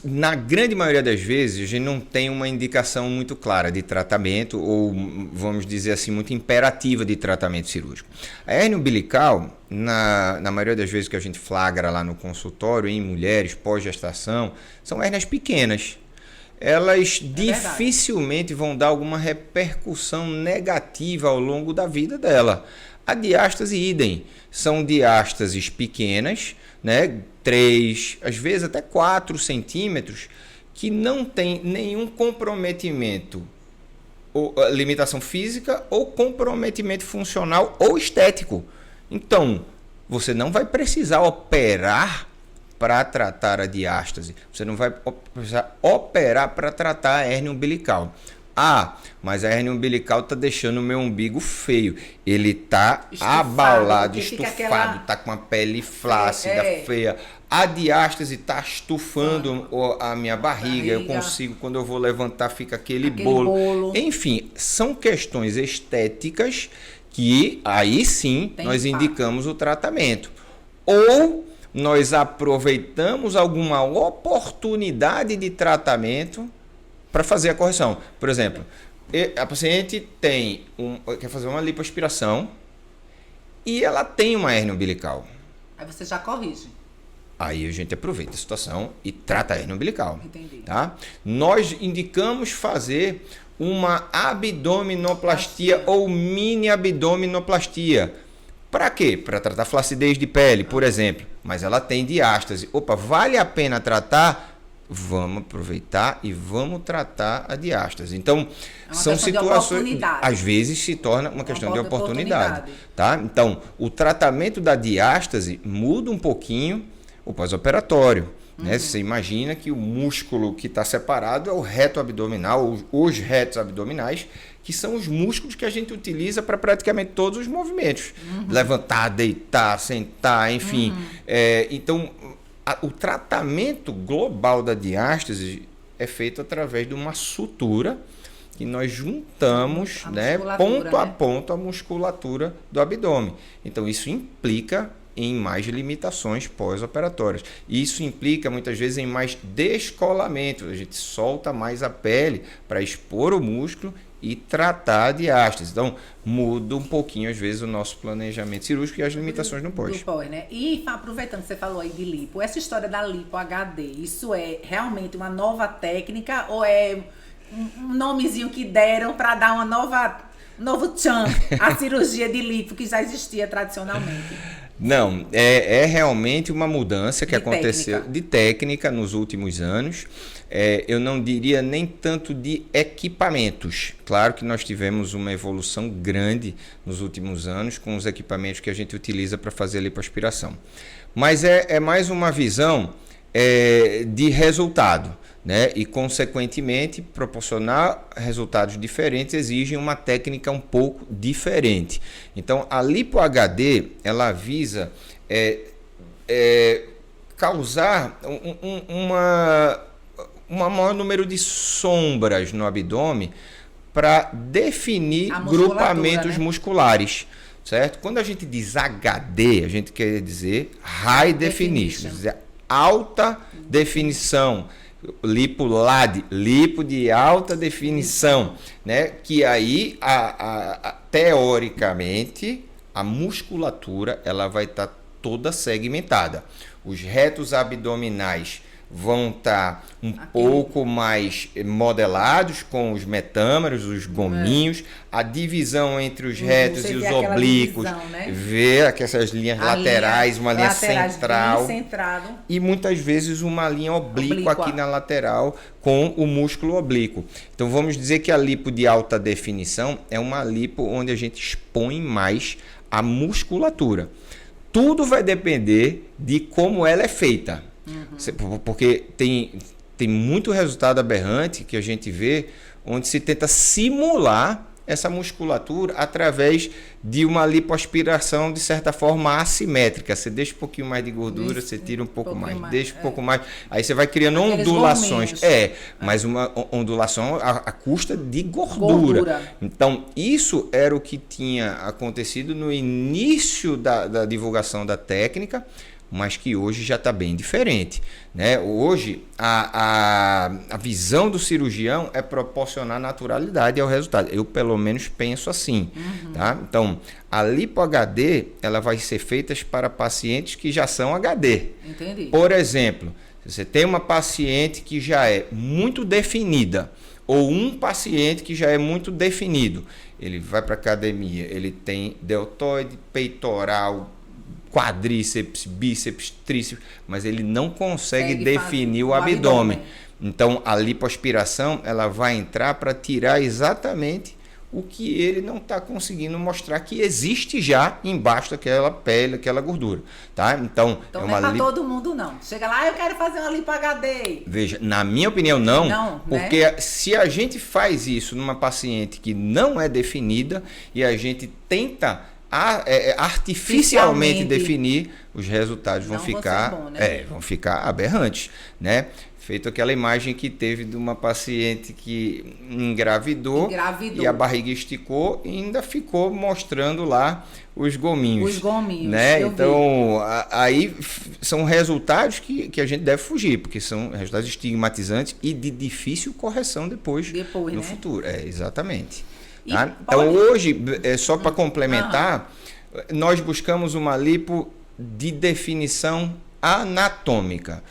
na grande maioria das vezes, a gente não tem uma indicação muito clara de tratamento ou, vamos dizer assim, muito imperativa de tratamento cirúrgico. A hérnia umbilical, na maioria das vezes que a gente flagra lá no consultório, em mulheres pós-gestação, são hérnias pequenas. Elas dificilmente vão dar alguma repercussão negativa ao longo da vida dela. A diástase, idem. São diástases pequenas, né? 3, às vezes até 4 centímetros, que não tem nenhum comprometimento, ou limitação física, ou comprometimento funcional ou estético. Então, você não vai precisar operar para tratar a diástase. Você não vai precisar operar para tratar a hérnia umbilical. Mas a hérnia umbilical está deixando o meu umbigo feio. Ele está abaulado, estufado, está com a pele flácida, feia. A diástase está estufando a minha barriga. Eu consigo, quando eu vou levantar, fica aquele bolo. Enfim, são questões estéticas que aí sim nós indicamos o tratamento. Ou nós aproveitamos alguma oportunidade de tratamento para fazer a correção. Por exemplo, a paciente quer fazer uma lipoaspiração e ela tem uma hérnia umbilical. Aí você já corrige. Aí a gente aproveita a situação e trata a hérnia umbilical. Entendi. Tá? Nós indicamos fazer uma abdominoplastia ou mini abdominoplastia. Para quê? Para tratar flacidez de pele, por exemplo. Mas ela tem diástase. Vale a pena tratar? Vamos aproveitar e vamos tratar a diástase. Então, são situações, às vezes se torna uma questão de oportunidade. Tá? Então, o tratamento da diástase muda um pouquinho o pós-operatório. Né? Você imagina que o músculo que está separado é o reto abdominal, os retos abdominais, que são os músculos que a gente utiliza para praticamente todos os movimentos. Levantar, deitar, sentar, enfim. Então, o tratamento global da diástase é feito através de uma sutura que nós juntamos, né, ponto a ponto a musculatura do abdômen. Então, isso implica em mais limitações pós-operatórias. Isso implica, muitas vezes, em mais descolamento. A gente solta mais a pele para expor o músculo e tratar de hastes. Então, muda um pouquinho, às vezes, o nosso planejamento cirúrgico e as limitações no pós. Né? E aproveitando que você falou aí de lipo, essa história da lipo HD, isso é realmente uma nova técnica ou é um nomezinho que deram para dar um novo tchan à cirurgia de lipo que já existia tradicionalmente? Não, é realmente uma mudança que aconteceu de técnica nos últimos anos. Eu não diria nem tanto de equipamentos. Claro que nós tivemos uma evolução grande nos últimos anos com os equipamentos que a gente utiliza para fazer a lipoaspiração. Mas é mais uma visão de resultado, né? E, consequentemente, proporcionar resultados diferentes exige uma técnica um pouco diferente. Então, a Lipo HD, ela visa causar um maior número de sombras no abdômen para definir grupamentos, né, musculares. Certo? Quando a gente diz HD, a gente quer dizer High Definition, dizer alta definição. Lipo-LAD, lipo de alta definição, né? Que aí, teoricamente, a musculatura ela vai estar toda segmentada. Os retos abdominais vão estar pouco mais modelados com os metâmeros, os gominhos, a divisão entre os retos e os oblíquos, divisão, né? Ver essas linhas laterais, uma linha central e muitas vezes uma linha oblíqua aqui na lateral com o músculo oblíquo. Então vamos dizer que a lipo de alta definição é uma lipo onde a gente expõe mais a musculatura. Tudo vai depender de como ela é feita. Porque tem muito resultado aberrante que a gente vê onde se tenta simular essa musculatura através de uma lipoaspiração de certa forma assimétrica. Você deixa um pouquinho mais de gordura, você tira um pouco mais, deixa um pouco mais, aí você vai criando ondulações. Mas uma ondulação à custa de gordura. Então, isso era o que tinha acontecido no início da divulgação da técnica, mas que hoje já está bem diferente, né? Hoje, a visão do cirurgião é proporcionar naturalidade ao resultado. Eu, pelo menos, penso assim. Tá? Então, a Lipo HD ela vai ser feita para pacientes que já são HD. Entendi. Por exemplo, se você tem uma paciente que já é muito definida, ou um paciente que já é muito definido, ele vai para a academia, ele tem deltoide, peitoral, quadríceps, bíceps, tríceps, mas ele não consegue definir o abdômen. Então, a lipoaspiração ela vai entrar para tirar exatamente o que ele não está conseguindo mostrar que existe já embaixo daquela pele, aquela gordura. Tá? Então não é para todo mundo, não. Chega lá, eu quero fazer uma lipo HD. Veja, na minha opinião, não, porque se a gente faz isso numa paciente que não é definida e a gente tenta artificialmente definir, os resultados vão ficar vão ficar aberrantes, né? Feito aquela imagem que teve de uma paciente que engravidou e a barriga esticou e ainda ficou mostrando lá os gominhos, né? Então aí são resultados que a gente deve fugir, porque são resultados estigmatizantes e de difícil correção depois no futuro. Exatamente. Tá? Então hoje, só para complementar, nós buscamos uma lipo de definição anatômica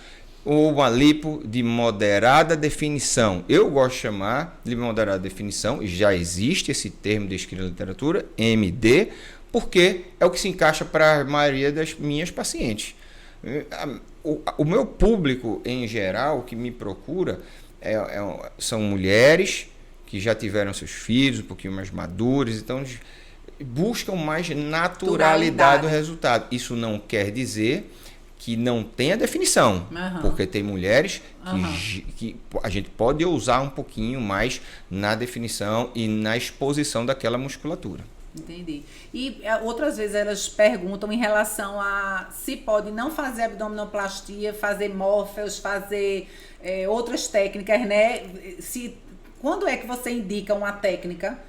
ou uma lipo de moderada definição. Eu gosto de chamar de moderada definição, já existe esse termo descrito na literatura, MD, porque é o que se encaixa para a maioria das minhas pacientes. O meu público em geral que me procura são mulheres que já tiveram seus filhos um pouquinho mais maduros, então buscam mais naturalidade do resultado. Isso não quer dizer que não tenha definição, porque tem mulheres que a gente pode usar um pouquinho mais na definição e na exposição daquela musculatura. Entendi. E outras vezes elas perguntam em relação a se pode não fazer abdominoplastia, fazer Morpheus, fazer outras técnicas, né? Quando é que você indica uma técnica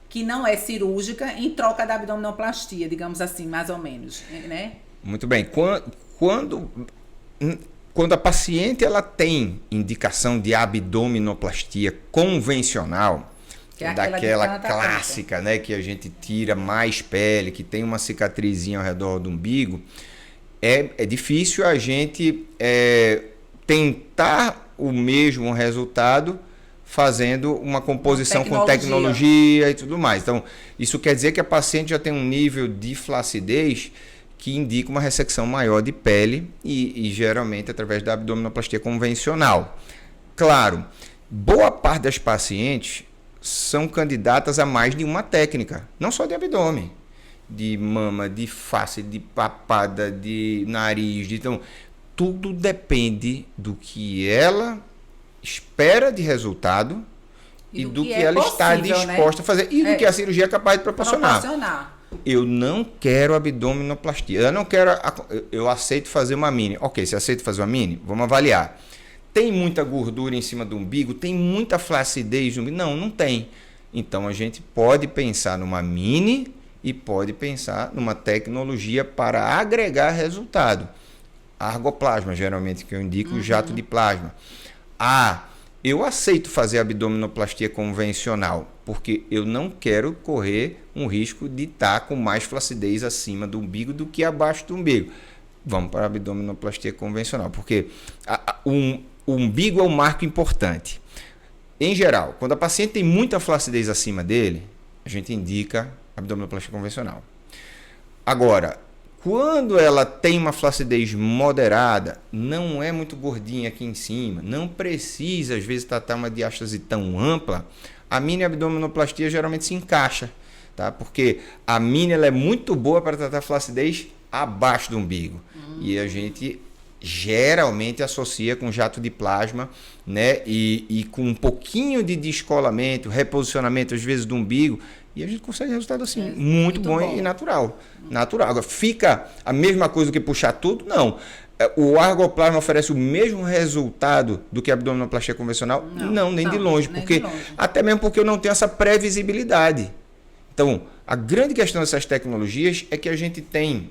que não é cirúrgica em troca da abdominoplastia, digamos assim, mais ou menos, né? Muito bem. Quando a paciente ela tem indicação de abdominoplastia convencional, Que é aquela daquela clássica, né? Que a gente tira mais pele, que tem uma cicatrizinha ao redor do umbigo. É difícil a gente tentar o mesmo resultado fazendo uma composição com tecnologia e tudo mais. Então, isso quer dizer que a paciente já tem um nível de flacidez que indica uma ressecção maior de pele e geralmente através da abdominoplastia convencional. Claro, boa parte das pacientes são candidatas a mais de uma técnica, não só de abdômen, de mama, de face, de papada, de nariz, então tudo depende do que ela espera de resultado e do que ela está disposta a fazer e do que a cirurgia é capaz de proporcionar. Eu não quero abdominoplastia, eu aceito fazer uma mini. Ok, se aceito fazer uma mini, vamos avaliar. Tem muita gordura em cima do umbigo? Tem muita flacidez no umbigo? Não tem. Então a gente pode pensar numa mini e pode pensar numa tecnologia para agregar resultado. Argoplasma, geralmente, que eu indico, o jato de plasma. Eu aceito fazer abdominoplastia convencional, porque eu não quero correr um risco de estar com mais flacidez acima do umbigo do que abaixo do umbigo. Vamos para a abdominoplastia convencional, porque o umbigo é um marco importante. Em geral, quando a paciente tem muita flacidez acima dele, a gente indica abdominoplastia convencional. Agora, quando ela tem uma flacidez moderada, não é muito gordinha aqui em cima, não precisa, às vezes, tratar uma diástase tão ampla, a mini abdominoplastia geralmente se encaixa, tá? Porque a mini ela é muito boa para tratar flacidez abaixo do umbigo. E a gente geralmente associa com jato de plasma, né? E com um pouquinho de descolamento, reposicionamento, às vezes, do umbigo, e a gente consegue resultado assim, muito bom e natural. Agora, fica a mesma coisa do que puxar tudo? Não. O argoplasma oferece o mesmo resultado do que a abdominoplastia convencional? Não, nem de longe. Até mesmo porque eu não tenho essa previsibilidade. Então, a grande questão dessas tecnologias é que a gente tem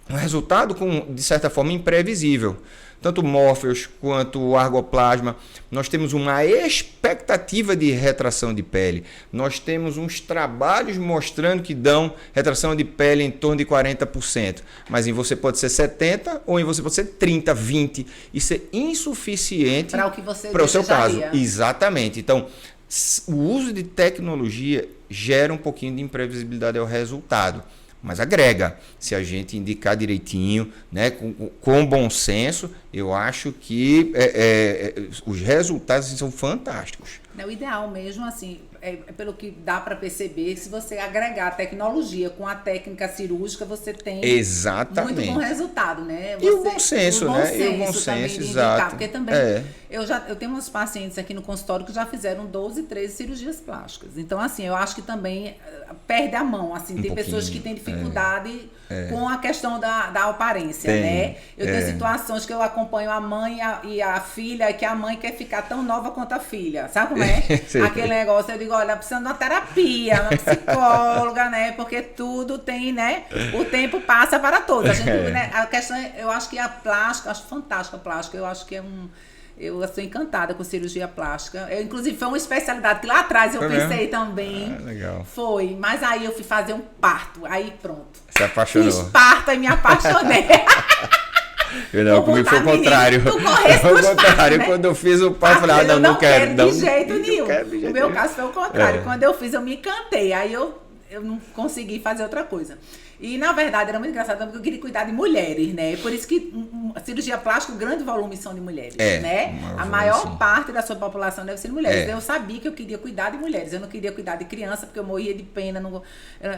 um resultado, de certa forma, imprevisível. Tanto o Morpheus quanto o argoplasma, nós temos uma expectativa de retração de pele. Nós temos uns trabalhos mostrando que dão retração de pele em torno de 40%. Mas em você pode ser 70% ou em você pode ser 30%, 20%. Isso é insuficiente para o seu caso. Exatamente. Então, o uso de tecnologia gera um pouquinho de imprevisibilidade ao resultado. Mas agrega, se a gente indicar direitinho, né, com bom senso, eu acho que os resultados são fantásticos. O ideal mesmo, assim, pelo que dá para perceber, se você agregar a tecnologia com a técnica cirúrgica, você tem muito bom resultado, né? E o bom senso, né? E o bom senso, exato. Porque também eu tenho uns pacientes aqui no consultório que já fizeram 12, 13 cirurgias plásticas. Então, assim, eu acho que também perde a mão, assim, tem pessoas que têm dificuldade com a questão da aparência, né? Eu tenho situações que eu acompanho a mãe e a filha, que a mãe quer ficar tão nova quanto a filha, sabe como é? Aquele negócio, eu digo, olha, precisa de uma terapia, uma psicóloga, né? Porque tudo tem, né? O tempo passa para todos. A gente, né? A questão eu acho que a plástica, acho fantástica a plástica, eu acho que eu estou encantada com cirurgia plástica. Inclusive, foi uma especialidade que lá atrás eu pensei também. Legal. Foi, mas aí eu fui fazer um parto, aí pronto. Se apaixonou. Fiz parto e me apaixonei. Não, comigo foi o contrário. Foi o contrário. Né? Quando eu fiz o parto, eu falei, não quero. De jeito nenhum. O meu caso foi o contrário. Quando eu fiz, eu me encantei. Aí eu não consegui fazer outra coisa. E, na verdade, era muito engraçado porque eu queria cuidar de mulheres, né? Por isso que a cirurgia plástica, o grande volume são de mulheres, né? A maior parte da sua população deve ser de mulheres. Eu sabia que eu queria cuidar de mulheres. Eu não queria cuidar de criança, porque eu morria de pena.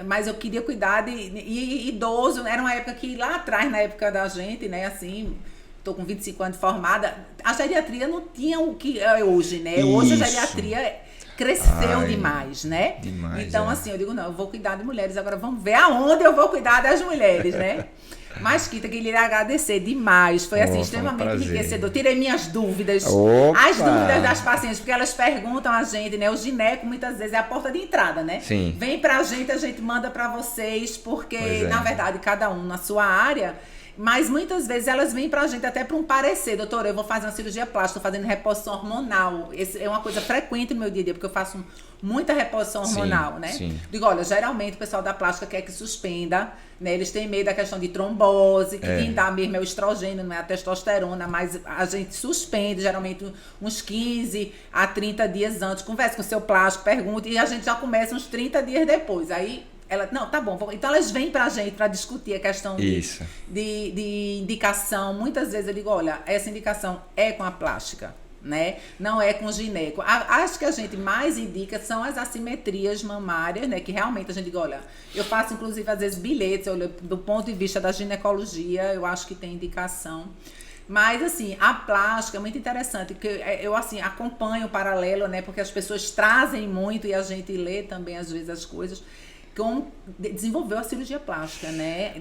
Mas eu queria cuidar de idoso. Era uma época que, lá atrás, na época da gente, né? Assim, estou com 25 anos de formada, a geriatria não tinha o que é hoje, né? Hoje a geriatria cresceu demais, né? Então, assim, eu digo, não, eu vou cuidar de mulheres, agora vamos ver aonde eu vou cuidar das mulheres, né? Mas, Kita, queria agradecer demais, foi assim, extremamente enriquecedor. Tirei minhas dúvidas, as dúvidas das pacientes, porque elas perguntam a gente, né? O gineco, muitas vezes, é a porta de entrada, né? Sim. Vem pra gente, a gente manda pra vocês, porque, na verdade, cada um na sua área, Mas muitas vezes elas vêm pra gente até para um parecer, doutora, eu vou fazer uma cirurgia plástica, estou fazendo reposição hormonal. Esse é uma coisa frequente no meu dia a dia, porque eu faço muita reposição hormonal, né? Sim. Digo, olha, geralmente o pessoal da plástica quer que suspenda, né? Eles têm medo da questão de trombose, que quem dá mesmo é o estrogênio, não é a testosterona, mas a gente suspende geralmente uns 15 a 30 dias antes. Converse com o seu plástico, pergunte, e a gente já começa uns 30 dias depois. Aí ela, não, tá bom. Então elas vêm pra gente pra discutir a questão de indicação. Muitas vezes eu digo, olha, essa indicação é com a plástica, né? Não é com o gineco. Acho que a gente mais indica são as assimetrias mamárias, né? Que realmente a gente diz, olha, eu faço inclusive às vezes bilhetes, olha, do ponto de vista da ginecologia, eu acho que tem indicação. Mas, assim, a plástica é muito interessante, porque eu, assim, acompanho o paralelo, né? Porque as pessoas trazem muito e a gente lê também, às vezes, as coisas. Desenvolveu a cirurgia plástica, né?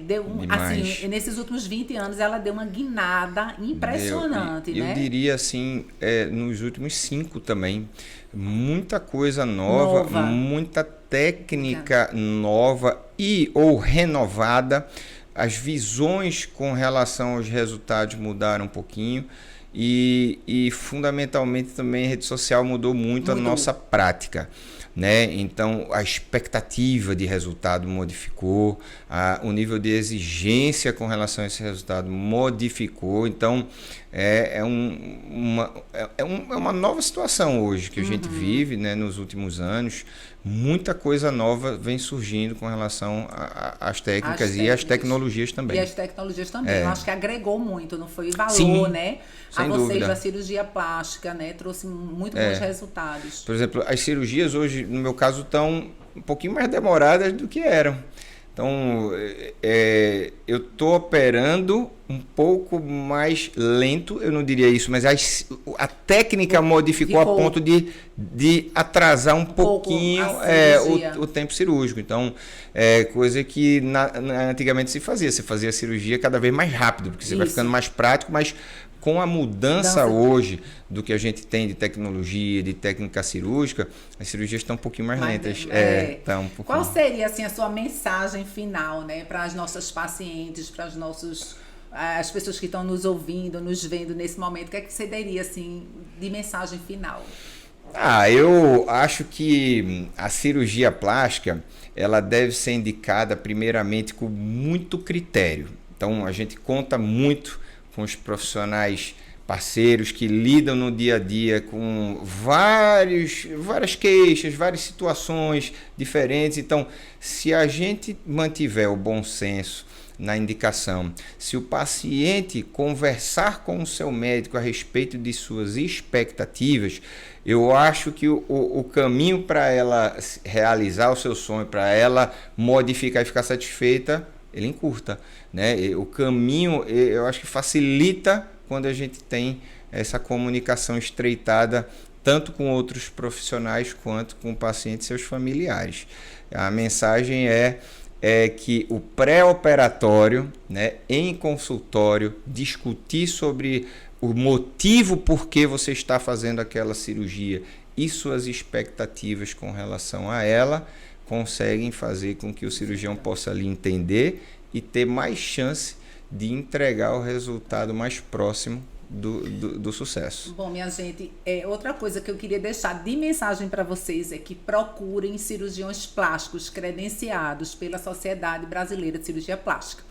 Assim, nesses últimos 20 anos, ela deu uma guinada impressionante, né? Eu diria, assim, nos últimos 5 também. Muita coisa nova. Muita técnica nova ou renovada. As visões com relação aos resultados mudaram um pouquinho e fundamentalmente também a rede social mudou muito a nossa prática, né? Então a expectativa de resultado modificou, o nível de exigência com relação a esse resultado modificou. Então é uma nova situação hoje que a gente vive, né, nos últimos anos. Muita coisa nova vem surgindo com relação às técnicas e às tecnologias também. E as tecnologias também. Eu acho que agregou muito, não foi valor, Sim, né? A vocês dúvida. Da cirurgia plástica, né? Trouxe muito bons resultados. Por exemplo, as cirurgias hoje, no meu caso, estão um pouquinho mais demoradas do que eram. Então, eu estou operando um pouco mais lento, eu não diria isso, mas a técnica modificou a ponto de atrasar um pouquinho o tempo cirúrgico. Então, coisa que antigamente se fazia a cirurgia cada vez mais rápido, porque você vai ficando mais prático, mas com a mudança hoje do que a gente tem de tecnologia, de técnica cirúrgica, as cirurgias estão um pouquinho mais lentas. Tá um pouquinho... Qual seria assim, a sua mensagem final, né, para as nossas pacientes, para as pessoas que estão nos ouvindo, nos vendo nesse momento? O que é que você daria assim, de mensagem final? Eu acho que a cirurgia plástica ela deve ser indicada primeiramente com muito critério. Então a gente conta muito com os profissionais parceiros que lidam no dia a dia com várias queixas, várias situações diferentes. Então, se a gente mantiver o bom senso na indicação, se o paciente conversar com o seu médico a respeito de suas expectativas, eu acho que o caminho para ela realizar o seu sonho, para ela modificar e ficar satisfeita, ele encurta, né? O caminho, eu acho que facilita quando a gente tem essa comunicação estreitada tanto com outros profissionais quanto com o paciente e seus familiares. A mensagem é que o pré-operatório, né, em consultório, discutir sobre o motivo por que você está fazendo aquela cirurgia e suas expectativas com relação a ela, conseguem fazer com que o cirurgião possa ali entender e ter mais chance de entregar o resultado mais próximo do sucesso. Bom, minha gente, outra coisa que eu queria deixar de mensagem para vocês é que procurem cirurgiões plásticos credenciados pela Sociedade Brasileira de Cirurgia Plástica.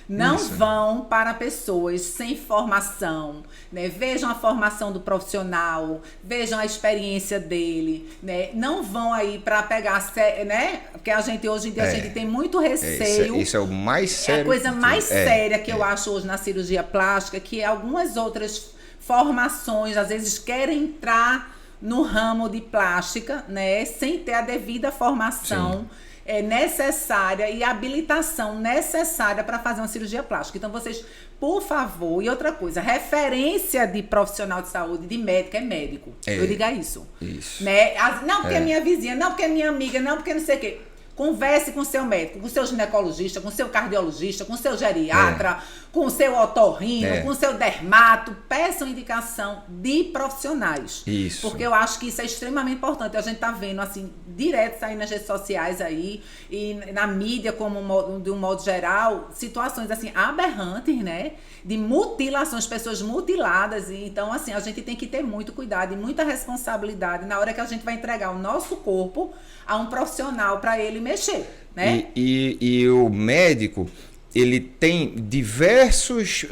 Não vão para pessoas sem formação, né? Vejam a formação do profissional, vejam a experiência dele, né? Não vão aí para pegar, né? Porque a gente hoje em dia a gente tem muito receio. Isso é o mais sério. É a coisa mais séria que eu acho hoje na cirurgia plástica, que algumas outras formações às vezes querem entrar no ramo de plástica, né? Sem ter a devida formação. Sim. Necessária e habilitação necessária para fazer uma cirurgia plástica. Então, vocês, por favor, e outra coisa, referência de profissional de saúde, de médico, é médico. Eu digo isso. Isso. Né? Não porque é minha vizinha, não porque é minha amiga, não porque não sei o quê. Converse com o seu médico, com o seu ginecologista, com o seu cardiologista, com o seu geriatra, com o seu otorrino, com o seu dermato. Peçam indicação de profissionais. Isso. Porque eu acho que isso é extremamente importante. A gente tá vendo, assim, direto sair nas redes sociais aí e na mídia, de um modo geral, situações, assim, aberrantes, né? De mutilações, pessoas mutiladas. E, então, assim, a gente tem que ter muito cuidado e muita responsabilidade na hora que a gente vai entregar o nosso corpo a um profissional para ele mexer, né? E o médico, ele tem diversos,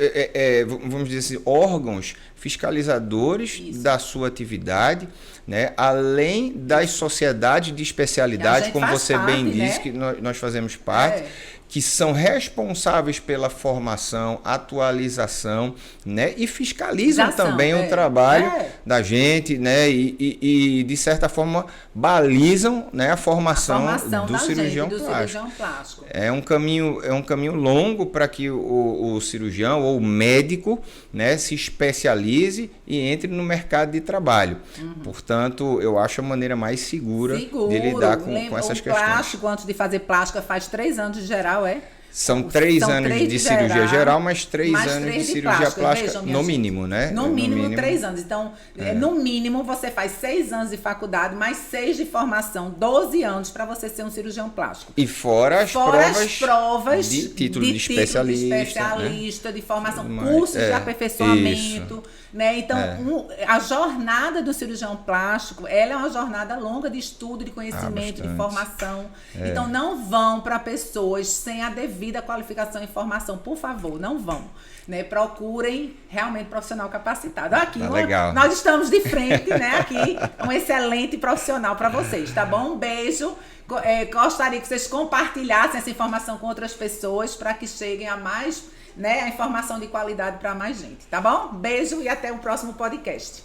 vamos dizer assim, órgãos fiscalizadores da sua atividade, né? Além das sociedades de especialidade, como você bem disse, que nós fazemos parte, que são responsáveis pela formação, atualização, né? E fiscalizam também o trabalho da gente, né? E de certa forma balizam, né, a formação do cirurgião plástico. É um caminho longo para que o cirurgião ou o médico, né, se especialize e entre no mercado de trabalho. Portanto, eu acho a maneira mais segura de lidar com essas questões. O plástico, antes de fazer plástica, faz 3 anos de geral, São 3 anos de cirurgia geral, mais 3 anos de cirurgia plástica, no mínimo, né? No mínimo 3 anos. Então, no mínimo, você faz 6 anos de faculdade, mais 6 de formação, 12 anos para você ser um cirurgião plástico. E fora as provas de título de especialista, né? De formação, cursos de aperfeiçoamento. Né? Então, a jornada do cirurgião plástico, ela é uma jornada longa de estudo, de conhecimento, de formação. Então, não vão para pessoas sem a devida qualificação e formação, por favor, não vão. Né? Procurem realmente profissional capacitado. Aqui, nós estamos de frente, né? Aqui, um excelente profissional para vocês, tá bom? Um beijo. Gostaria que vocês compartilhassem essa informação com outras pessoas para que cheguem a mais, né, a informação de qualidade para mais gente, tá bom? Beijo e até o próximo podcast.